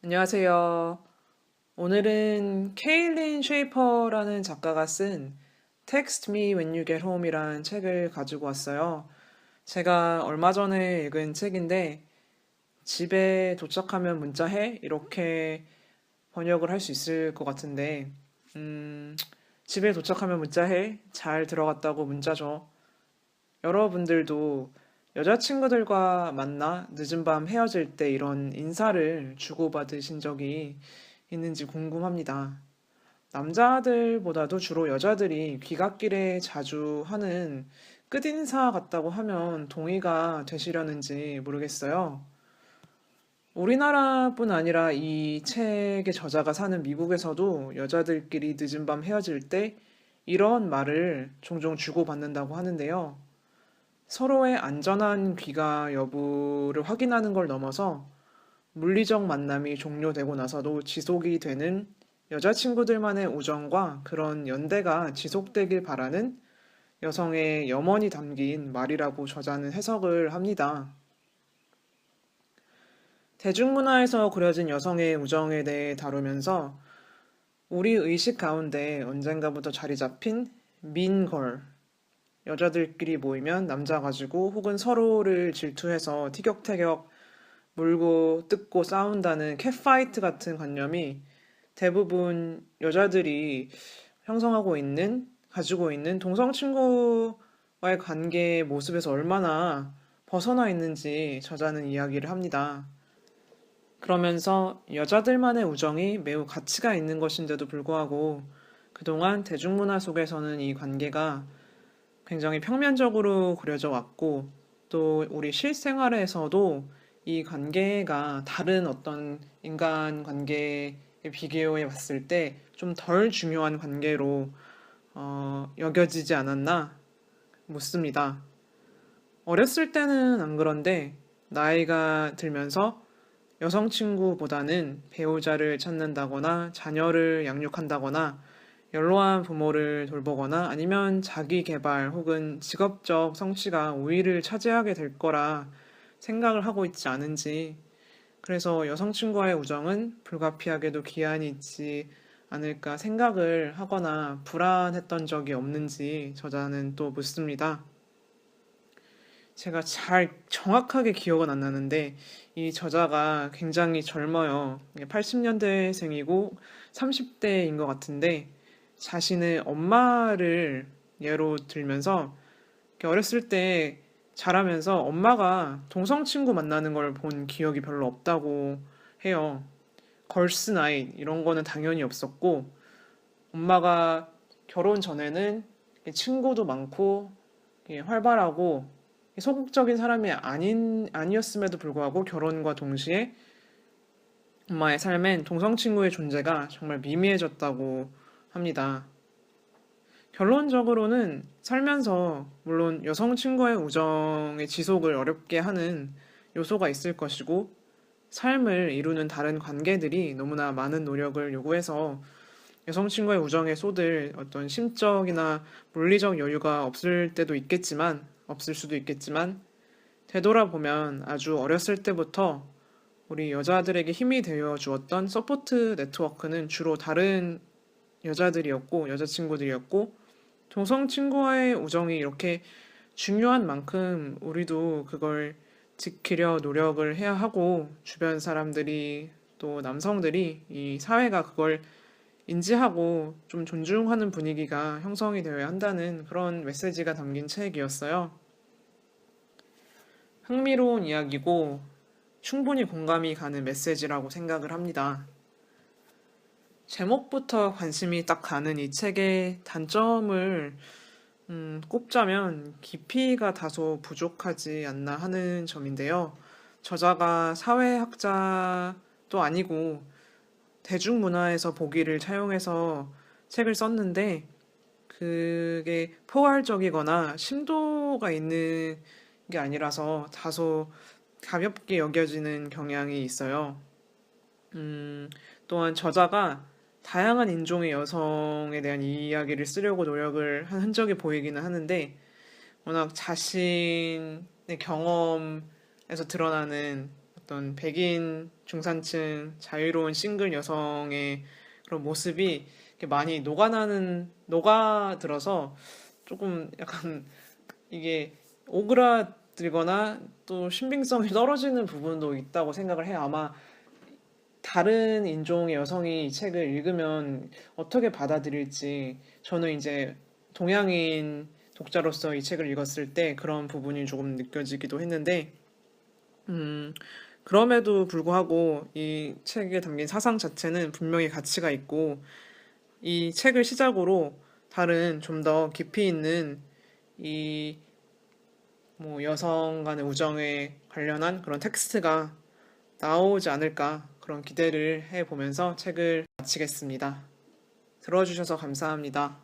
안녕하세요. 오늘은 케일린 쉐이퍼라는 작가가 쓴 Text Me When You Get Home이라는 책을 가지고 왔어요. 제가 얼마 전에 읽은 책인데 집에 도착하면 문자해? 이렇게 번역을 할 수 있을 것 같은데 집에 도착하면 문자해? 잘 들어갔다고 문자 줘. 여러분들도 여자친구들과 만나 늦은 밤 헤어질 때 이런 인사를 주고받으신 적이 있는지 궁금합니다. 남자들보다도 주로 여자들이 귀갓길에 자주 하는 끝인사 같다고 하면 동의가 되시려는지 모르겠어요. 우리나라뿐 아니라 이 책의 저자가 사는 미국에서도 여자들끼리 늦은 밤 헤어질 때 이런 말을 종종 주고받는다고 하는데요. 서로의 안전한 귀가 여부를 확인하는 걸 넘어서 물리적 만남이 종료되고 나서도 지속이 되는 여자친구들만의 우정과 그런 연대가 지속되길 바라는 여성의 염원이 담긴 말이라고 저자는 해석을 합니다. 대중문화에서 그려진 여성의 우정에 대해 다루면서 우리 의식 가운데 언젠가부터 자리 잡힌 민걸, 여자들끼리 모이면 남자 가지고 혹은 서로를 질투해서 티격태격 물고 뜯고 싸운다는 캣파이트 같은 관념이 대부분 여자들이 형성하고 있는, 가지고 있는 동성 친구와의 관계의 모습에서 얼마나 벗어나 있는지 저자는 이야기를 합니다. 그러면서 여자들만의 우정이 매우 가치가 있는 것인데도 불구하고 그동안 대중문화 속에서는 이 관계가 굉장히 평면적으로 그려져 왔고 또 우리 실생활에서도 이 관계가 다른 어떤 인간 관계에 비교해 봤을 때 좀 덜 중요한 관계로 여겨지지 않았나 묻습니다. 어렸을 때는 안 그런데 나이가 들면서 여성 친구보다는 배우자를 찾는다거나 자녀를 양육한다거나 연로한 부모를 돌보거나 아니면 자기 개발 혹은 직업적 성취가 우위를 차지하게 될 거라 생각을 하고 있지 않은지, 그래서 여성 친구와의 우정은 불가피하게도 기한이 있지 않을까 생각을 하거나 불안했던 적이 없는지 저자는 또 묻습니다. 제가 잘 정확하게 기억은 안 나는데 이 저자가 굉장히 젊어요. 80년대생이고 30대인 것 같은데 자신의 엄마를 예로 들면서 어렸을 때 자라면서 엄마가 동성 친구 만나는 걸 본 기억이 별로 없다고 해요. 걸스 나잇 이런 거는 당연히 없었고 엄마가 결혼 전에는 친구도 많고 활발하고 소극적인 사람이 아니었음에도 불구하고 결혼과 동시에 엄마의 삶엔 동성 친구의 존재가 정말 미미해졌다고 합니다. 결론적으로는 살면서 물론 여성 친구의 우정의 지속을 어렵게 하는 요소가 있을 것이고 삶을 이루는 다른 관계들이 너무나 많은 노력을 요구해서 여성 친구의 우정에 쏟을 어떤 심적이나 물리적 여유가 없을 수도 있겠지만 되돌아보면 아주 어렸을 때부터 우리 여자들에게 힘이 되어 주었던 서포트 네트워크는 주로 다른 여자친구들이었고, 동성 친구와의 우정이 이렇게 중요한 만큼 우리도 그걸 지키려 노력을 해야 하고, 주변 사람들이 또 남성들이 이 사회가 그걸 인지하고 좀 존중하는 분위기가 형성이 되어야 한다는 그런 메시지가 담긴 책이었어요. 흥미로운 이야기고 충분히 공감이 가는 메시지라고 생각을 합니다. 제목부터 관심이 딱 가는 이 책의 단점을 꼽자면 깊이가 다소 부족하지 않나 하는 점인데요. 저자가 사회학자도 아니고 대중문화에서 보기를 차용해서 책을 썼는데 그게 포괄적이거나 심도가 있는 게 아니라서 다소 가볍게 여겨지는 경향이 있어요. 또한 저자가 다양한 인종의 여성에 대한 이야기를 쓰려고 노력을 한 흔적이 보이기는 하는데 워낙 자신의 경험에서 드러나는 어떤 백인 중산층 자유로운 싱글 여성의 그런 모습이 이렇게 많이 녹아들어서 조금 약간 이게 오그라들거나 또 신빙성이 떨어지는 부분도 있다고 생각을 해요. 아마 다른 인종의 여성이 이 책을 읽으면 어떻게 받아들일지 저는 이제 동양인 독자로서 이 책을 읽었을 때 그런 부분이 조금 느껴지기도 했는데 음, 그럼에도 불구하고 이 책에 담긴 사상 자체는 분명히 가치가 있고 이 책을 시작으로 다른 좀 더 깊이 있는 이 뭐 여성 간의 우정에 관련한 그런 텍스트가 나오지 않을까 그런 기대를 해보면서 책을 마치겠습니다. 들어주셔서 감사합니다.